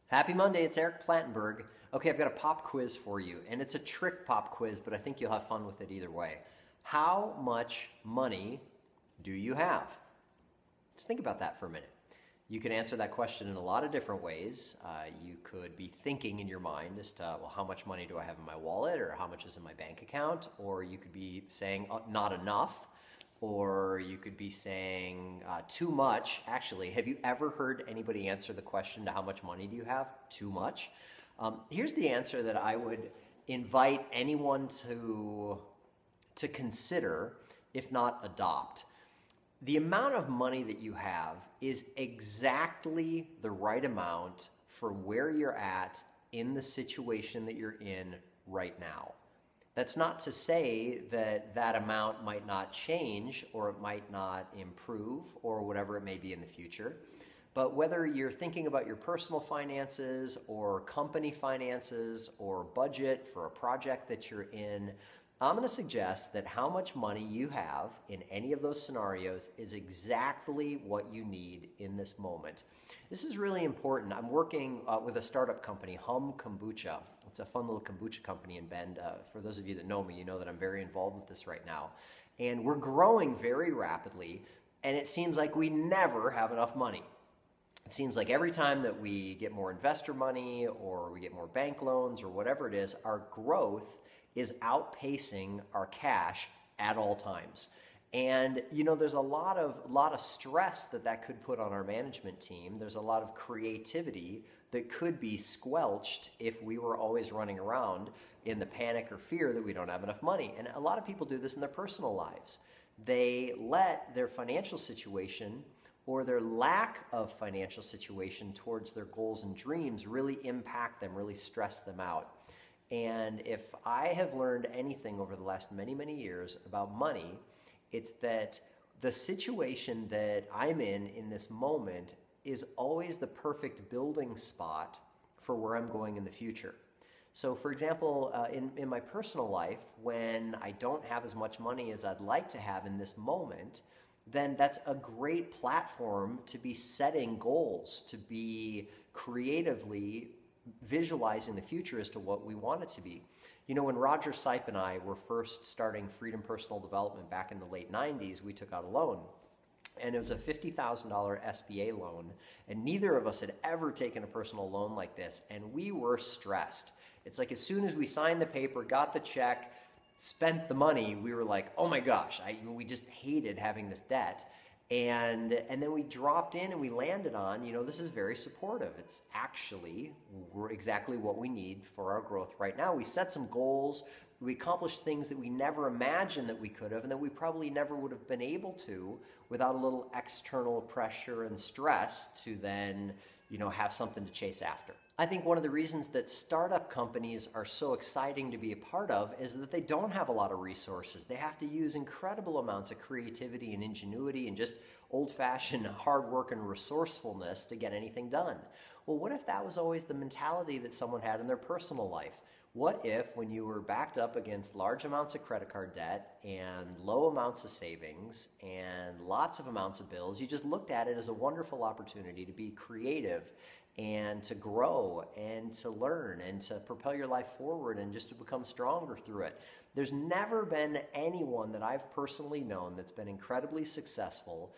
Happy Monday, it's Eric Plantenberg. Okay, I've got a pop quiz for you, and it's a trick pop quiz, but I think you'll have fun with it either way. How much money do you have? Just think about that for a minute. You can answer that question in a lot of different ways. You could be thinking in your mind as to, well, how much money do I have in my wallet, or how much is in my bank account? Or you could be saying, not enough. Or you could be saying too much. Actually, have you ever heard anybody answer the question to how much money do you have? Too much. Here's the answer that I would invite anyone to consider, if not adopt. The amount of money that you have is exactly the right amount for where you're at in the situation that you're in right now. That's not to say that that amount might not change or it might not improve or whatever it may be in the future. But whether you're thinking about your personal finances or company finances or budget for a project that you're in, I'm going to suggest that how much money you have in any of those scenarios is exactly what you need in this moment. This is really important. I'm working with a startup company, Hum Kombucha. It's a fun little kombucha company in Bend. For those of you that know me, you know that I'm very involved with this right now. And we're growing very rapidly, and it seems like we never have enough money. It seems like every time that we get more investor money or we get more bank loans or whatever it is, our growth is outpacing our cash at all times. And you know, there's a lot of stress that could put on our management team. There's a lot of creativity that could be squelched if we were always running around in the panic or fear that we don't have enough money. And a lot of people do this in their personal lives. They let their financial situation or their lack of financial situation towards their goals and dreams really impact them, really stress them out. And if I have learned anything over the last many, many years about money, it's that the situation that I'm in this moment is always the perfect building spot for where I'm going in the future. So for example, in my personal life, when I don't have as much money as I'd like to have in this moment, then that's a great platform to be setting goals, to be creatively visualizing the future as to what we want it to be. You know, when Roger Sipe and I were first starting Freedom Personal Development back in the late 90s, we took out a loan. And it was a $50,000 SBA loan, and neither of us had ever taken a personal loan like this, and we were stressed. It's like as soon as we signed the paper, got the check, spent the money, we were like, oh my gosh, we just hated having this debt. And then we dropped in and we landed on, you know, this is very supportive. It's actually exactly what we need for our growth right now. We set some goals, we accomplished things that we never imagined that we could have and that we probably never would have been able to without a little external pressure and stress to then, you know, have something to chase after. I think one of the reasons that startup companies are so exciting to be a part of is that they don't have a lot of resources. They have to use incredible amounts of creativity and ingenuity and just old-fashioned hard work and resourcefulness to get anything done. Well, what if that was always the mentality that someone had in their personal life? What if when you were backed up against large amounts of credit card debt and low amounts of savings and lots of amounts of bills, you just looked at it as a wonderful opportunity to be creative and to grow and to learn and to propel your life forward and just to become stronger through it. There's never been anyone that I've personally known that's been incredibly successful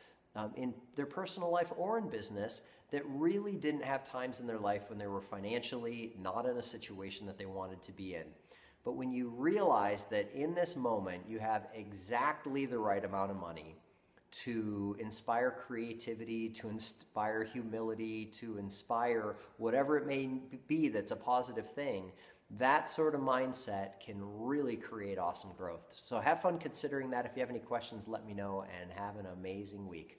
in their personal life or in business that really didn't have times in their life when they were financially not in a situation that they wanted to be in. But when you realize that in this moment you have exactly the right amount of money to inspire creativity, to inspire humility, to inspire whatever it may be that's a positive thing, that sort of mindset can really create awesome growth. So have fun considering that. If you have any questions, let me know, and have an amazing week.